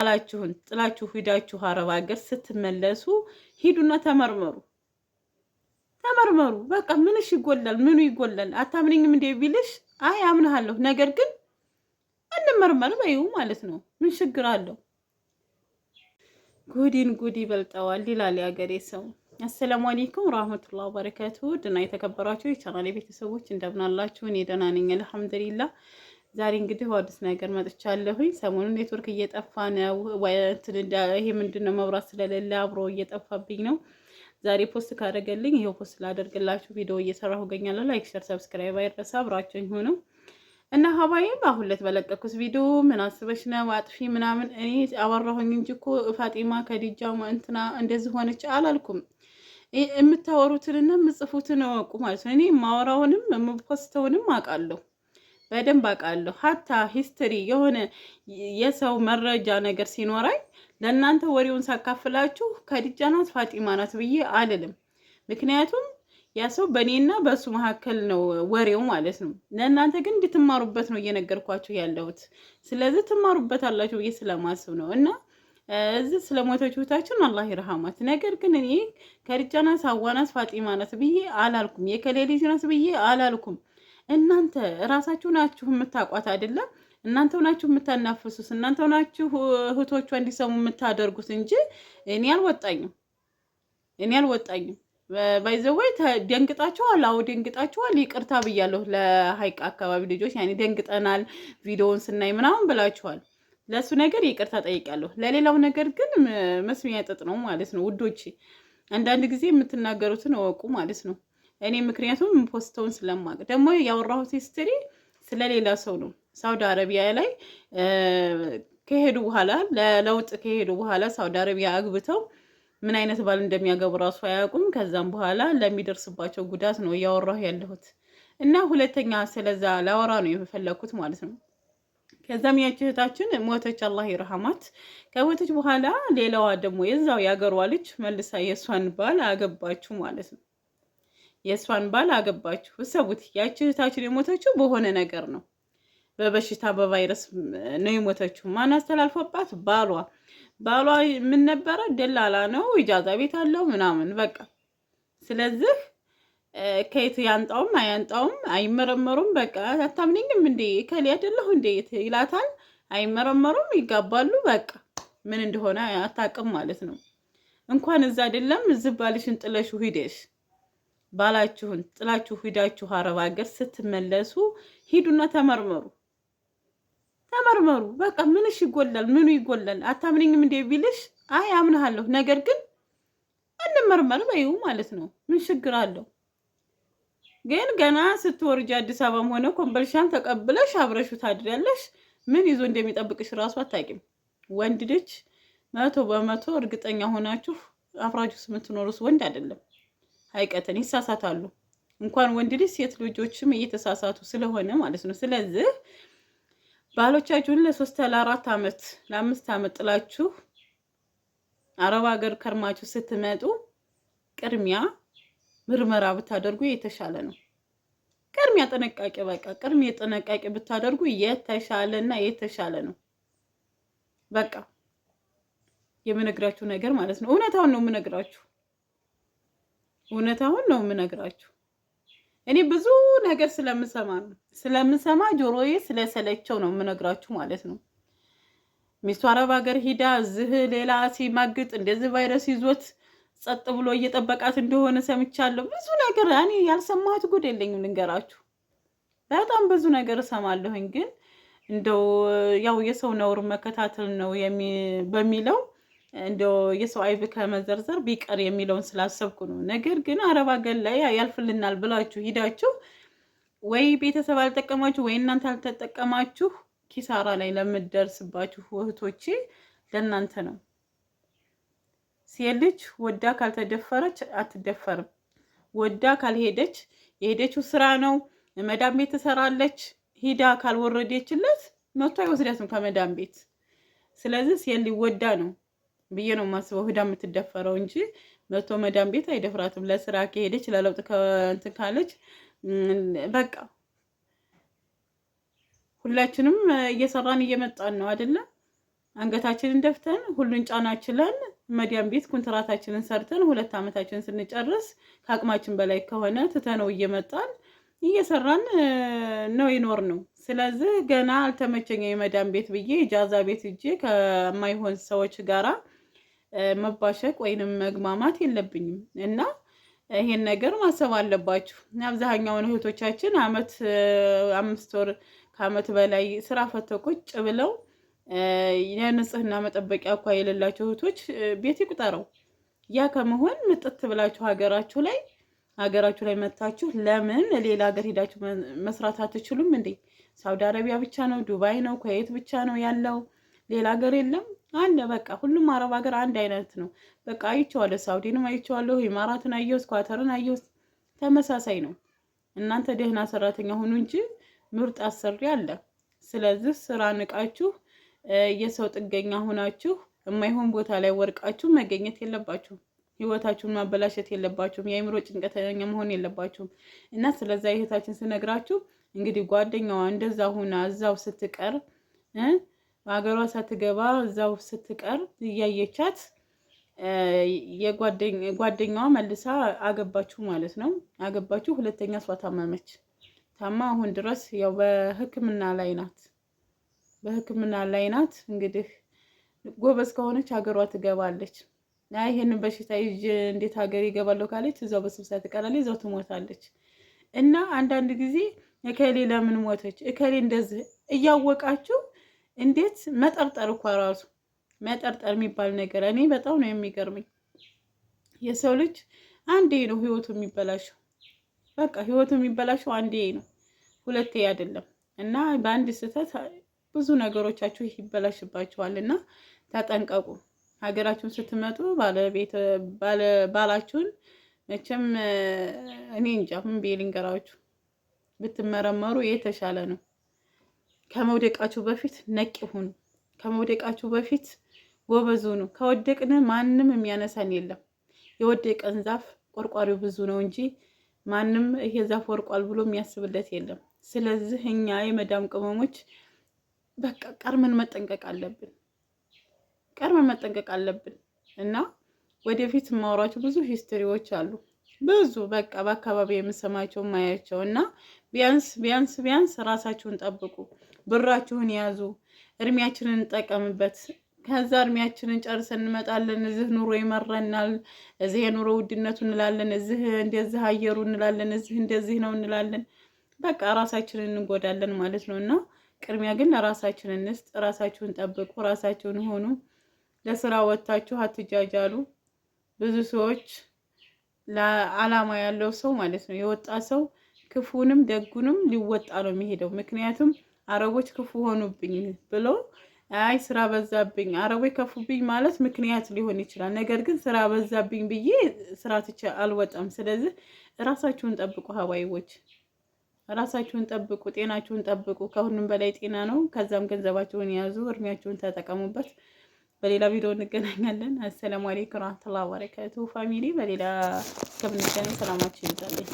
አላችሁን ጥላችሁ ሂዳችሁ አረብ ሀገር ስትመለሱ ሂዱና ተመርመሩ። በቃ ምንሽ ይጎላል? ምኑ ይጎላል? አታምነኝም እንዴ ቢልሽ አይ አምናለሁ፣ ነገር ግን እንመርመር በይው ማለት ነው። ምን ችግር አለው? ጉዲን ጉዲ ይበልጠዋል ይላል ያገሬ ሰው። አሰላሙ አለይኩም ወራህመቱላሂ ወበረካቱ። ድና የተከበራችሁ የቻናሌ ቤተሰቦች እንደምን አላችሁ? እኔ ደህና ነኝ አልሐምዱሊላህ። ዛሬ እንግዲህ አዲስ ነገር መጥቻለሁኝ። ሰሞኑን ኔትወርክ እየጠፋ ነው። ይሄ ምንድነው መብራት ስለሌለ አብሮ እየጠፋብኝ ነው። ዛሬ ፖስት ካደረገልኝ ይሄው ፖስት ላደርግላችሁ ቪዲዮ እየሰራሁ እገኛለሁ። ላይክ፣ ሸር፣ ሰብስክራይብ አይረሳ። አብራችሁኝ ሆኑ እና ሀባይም አሁን ዕለት በለቀኩት ቪዲዮ ምን አስበሽ ነው አጥፊ ምናምን እኔ አወራሁኝ እንጂ እኮ ፋጢማ ከዲጃ እንትና እንደዚህ ሆነች አላልኩም። የምታወሩትንና የምጽፉትን እወቁ ማለት ነው። እኔ ማወራውንም የምፖስተውንም አውቃለሁ፣ በደንብ አውቃለሁ። ሀታ ሂስትሪ የሆነ የሰው መረጃ ነገር ሲኖራኝ ለእናንተ ወሬውን ሳካፍላችሁ ከዲጃ ናት ፋጢማ ናት ብዬ አልልም። ምክንያቱም ያ ሰው በእኔና በእሱ መካከል ነው ወሬው ማለት ነው። ለእናንተ ግን እንድትማሩበት ነው እየነገርኳችሁ ያለሁት። ስለዚህ ትማሩበት አላችሁ ብዬ ስለማስብ ነው። እና እዚህ ስለሞተች እህታችን አላህ ይርሃማት። ነገር ግን እኔ ከዲጃ ናት ሀዋ ናት ፋጢማ ናት ብዬ አላልኩም። የከሌ ልጅ ናት ብዬ አላልኩም። እናንተ ራሳችሁ ናችሁ የምታውቋት አይደለም? እናንተው ናችሁ የምታናፍሱት፣ እናንተው ናችሁ እህቶቿ እንዲሰሙ የምታደርጉት እንጂ እኔ አልወጣኝም። ባይዘወይ ደንግጣችኋል። አዎ ደንግጣችኋል። ይቅርታ ብያለሁ ለሀይቅ አካባቢ ልጆች፣ ያኔ ደንግጠናል ቪዲዮውን ስናይ ምናምን ብላችኋል። ለሱ ነገር ይቅርታ ጠይቃለሁ። ለሌላው ነገር ግን መስሚያ ጥጥ ነው ማለት ነው ውዶች። አንዳንድ ጊዜ የምትናገሩትን እወቁ ማለት ነው። እኔ ምክንያቱም ፖስተውን ስለማቅ ደግሞ ያወራሁት ሂስትሪ ስለሌላ ሰው ነው። ሳውዲ አረቢያ ላይ ከሄዱ በኋላ ለለውጥ ከሄዱ በኋላ ሳውዲ አረቢያ አግብተው ምን አይነት ባል እንደሚያገቡ ራሱ አያውቁም። ከዛም በኋላ ለሚደርስባቸው ጉዳት ነው እያወራሁ ያለሁት እና ሁለተኛ ስለዛ ላወራ ነው የፈለኩት ማለት ነው። ከዛም ያቺ እህታችን ሞተች፣ አላህ ይርሃማት። ከሞተች በኋላ ሌላዋ ደግሞ የዛው ያገሯ ልጅ መልሳ የእሷን ባል አገባችሁ ማለት ነው። የእሷን ባል አገባችሁ። እሰቡት፣ ያቺ እህታችን የሞተችው በሆነ ነገር ነው፣ በበሽታ በቫይረስ ነው የሞተችው። ማን አስተላልፎባት? ባሏ ምን ነበረ? ደላላ ነው፣ ኢጃዛ ቤት አለው ምናምን በቃ። ስለዚህ ከየት ያንጣውም አያንጣውም አይመረመሩም። በቃ አታምነኝም እንዴ ከሌ አይደለሁ እንዴ ይላታል። አይመረመሩም፣ ይጋባሉ። በቃ ምን እንደሆነ አታውቅም ማለት ነው። እንኳን እዛ አይደለም እዚህ ባልሽን ጥለሹ ሂደሽ ባላችሁን ጥላችሁ ሂዳችሁ አረብ ሀገር ስትመለሱ ሂዱና ተመርመሩ። በቃ ምንሽ ይጎላል? ምኑ ይጎላል? አታምነኝም እንዴ ቢልሽ አይ አምናለሁ፣ ነገር ግን እንመርመር በይው ማለት ነው። ምን ችግር አለው? ግን ገና ስትወርጂ አዲስ አበባም ሆነ ኮምቦልቻን ተቀብለሽ አብረሹ ታድሪያለሽ። ምን ይዞ እንደሚጠብቅሽ ራሱ አታውቂም። ወንድ ልጅ 100% እርግጠኛ ሆናችሁ አፍራችሁ የምትኖሩት ወንድ አይደለም። ሀይቀትን ይሳሳታሉ። እንኳን ወንድ ልጅ ሴት ልጆችም እየተሳሳቱ ስለሆነ ማለት ነው። ስለዚህ ባሎቻችሁን ለ3 ለ4 ዓመት ለ5 ዓመት ጥላችሁ አረብ ሀገር ከርማችሁ ስትመጡ ቅድሚያ ምርመራ ብታደርጉ የተሻለ ነው። ቅድሚያ ጥንቃቄ ብታደርጉ የተሻለና የተሻለ ነው። በቃ የምነግራችሁ ነገር ማለት ነው። እውነታውን ነው የምነግራችሁ። እኔ ብዙ ነገር ስለምሰማ ጆሮዬ ስለሰለቸው ነው የምነግራችሁ ማለት ነው። ሚስቱ አረብ ሀገር ሂዳ እዚህ ሌላ ሲማግጥ እንደዚህ ቫይረስ ይዞት ጸጥ ብሎ እየጠበቃት እንደሆነ ሰምቻለሁ። ብዙ ነገር እኔ ያልሰማሁት ጉድ የለኝም ልንገራችሁ። በጣም ብዙ ነገር እሰማለሁኝ። ግን እንደው ያው የሰው ነውር መከታተል ነው በሚለው እንደው የሰው አይብ ከመዘርዘር ቢቀር የሚለውን ስላሰብኩ ነው። ነገር ግን አረብ ሀገር ላይ ያልፍልናል ብላችሁ ሂዳችሁ ወይ ቤተሰብ አልጠቀማችሁ ወይ እናንተ አልተጠቀማችሁ ኪሳራ ላይ ለምትደርስባችሁ እህቶቼ ለእናንተ ነው። ሴት ልጅ ወዳ ካልተደፈረች አትደፈርም። ወዳ ካልሄደች የሄደችው ስራ ነው። መዳም ቤት ትሰራለች። ሂዳ ካልወረደችለት መጥቶ አይወስዳትም ከመዳም ቤት። ስለዚህ ሴት ልጅ ወዳ ነው ብዬ ነው የማስበው ሂዳ የምትደፈረው እንጂ መጥቶ መዳም ቤት አይደፍራትም። ለስራ ከሄደች ለለውጥ ከእንትን ካለች በቃ ሁላችንም እየሰራን እየመጣን ነው አይደለ? አንገታችንን ደፍተን ሁሉን ጫና ችለን መዲያም ቤት ኮንትራታችንን ሰርተን 2 ዓመታችንን ስንጨርስ ከአቅማችን በላይ ከሆነ ትተነው እየመጣን እየሰራን ነው ይኖር ነው። ስለዚህ ገና አልተመቸኝ የመዳም ቤት ብዬ ኢጃዛ ቤት እጄ ከማይሆን ሰዎች ጋራ መባሸቅ ወይንም መግማማት የለብኝም እና ይሄን ነገር ማሰብ አለባችሁ። አብዛኛውን እህቶቻችን አመት 5 ወር ከአመት በላይ ስራ ፈተው ቁጭ ብለው የንጽህና መጠበቂያ እንኳን የሌላቸው እህቶች ቤት ይቁጠረው። ያ ከመሆን ምጥት ብላችሁ ሀገራችሁ ላይ መታችሁ ለምን ሌላ ሀገር ሄዳችሁ መስራት አትችሉም እንዴ? ሳውዲ አረቢያ ብቻ ነው? ዱባይ ነው? ኩዌት ብቻ ነው ያለው? ሌላ ሀገር የለም? አለ። በቃ ሁሉም አረብ ሀገር አንድ አይነት ነው። በቃ አይቼዋለሁ። ሳውዲንም አይቼዋለሁ፣ ኢማራትን አየሁት፣ ኳተርን አየሁት። ተመሳሳይ ነው። እናንተ ደህና ሰራተኛ ሁኑ እንጂ ምርጥ አሰሪ አለ። ስለዚህ ስራ ንቃችሁ የሰው ጥገኛ ሁናችሁ የማይሆን ቦታ ላይ ወርቃችሁ መገኘት የለባችሁም። ህይወታችሁን ማበላሸት የለባችሁም። የአእምሮ ጭንቀተኛ መሆን የለባችሁም። እና ስለዛ እህታችን ስነግራችሁ እንግዲህ ጓደኛዋ እንደዛ ሁና እዛው ስትቀር ሀገሯ ሳትገባ እዛው ስትቀር እያየቻት ጓደኛዋ መልሳ አገባችሁ ማለት ነው። አገባችሁ። ሁለተኛ እሷ ታመመች። ታማ አሁን ድረስ ያው በሕክምና ላይ ናት። እንግዲህ ጎበዝ ከሆነች ሀገሯ ትገባለች። ይሄንን በሽታ ይዤ እንዴት ሀገር ይገባለሁ ካለች እዛው በስብሳ ትቀራለች፣ እዛው ትሞታለች። እና አንዳንድ ጊዜ እከሌ ለምን ሞተች እከሌ እንደዚህ እያወቃችሁ እንዴት መጠርጠር እኮ ራሱ መጠርጠር የሚባል ነገር እኔ በጣም ነው የሚገርመኝ። የሰው ልጅ አንዴ ነው ህይወቱ የሚበላሸው። በቃ ህይወቱ የሚበላሸው አንዴ ነው፣ ሁለቴ አይደለም። እና በአንድ ስህተት ብዙ ነገሮቻችሁ ይበላሽባችኋል እና ተጠንቀቁ። ሀገራችሁን ስትመጡ ባላችሁን መቼም እኔ እንጃ ምን ብዬ ልንገራችሁ፣ ብትመረመሩ የተሻለ ነው። ከመውደቃችሁ በፊት ነቂ ሁኑ። ከመውደቃችሁ በፊት ጎበዝ ሁኑ። ከወደቅን ማንም የሚያነሳን የለም። የወደቀን ዛፍ ቆርቋሪው ብዙ ነው እንጂ ማንም ይሄ ዛፍ ወርቋል ብሎ የሚያስብለት የለም። ስለዚህ እኛ የመዳም ቅመሞች በቃ ቀርመን መጠንቀቅ አለብን እና ወደፊት የማወራቸው ብዙ ሂስትሪዎች አሉ። ብዙ በቃ በአካባቢ የምሰማቸው ማያቸው እና ቢያንስ ራሳችሁን ጠብቁ። ብራችሁን ያዙ። እድሜያችንን እንጠቀምበት። ከዛ እድሜያችንን ጨርሰን እንመጣለን። እዚህ ኑሮ ይመረናል፣ እዚህ የኑሮ ውድነቱ እንላለን፣ እዚህ እንደዚህ አየሩ እንላለን፣ እዚህ እንደዚህ ነው እንላለን። በቃ ራሳችንን እንጎዳለን ማለት ነው እና ቅድሚያ ግን ለራሳችን እንስጥ። ራሳችሁን ጠብቁ። ራሳችሁን ሆኑ። ለስራ ወጥታችሁ አትጃጃሉ። ብዙ ሰዎች ለዓላማ ያለው ሰው ማለት ነው የወጣ ሰው ክፉንም ደጉንም ሊወጣ ነው የሚሄደው። ምክንያቱም አረቦች ክፉ ሆኑብኝ ብሎ አይ ስራ በዛብኝ፣ አረቦች ከፉብኝ ማለት ምክንያት ሊሆን ይችላል። ነገር ግን ስራ በዛብኝ ብዬ ስራ ትቼ አልወጣም። ስለዚህ ራሳችሁን ጠብቁ ሀዋይዎች፣ ራሳችሁን ጠብቁ፣ ጤናችሁን ጠብቁ። ከሁሉም በላይ ጤና ነው። ከዛም ገንዘባችሁን ያዙ፣ እድሜያችሁን ተጠቀሙበት። በሌላ ቪዲዮ እንገናኛለን። አሰላሙ አለይኩም ወራህመቱላሂ ወበረካቱሁ ፋሚሊ። በሌላ ከምንገናኝ ሰላማችሁ ይብዛልኝ።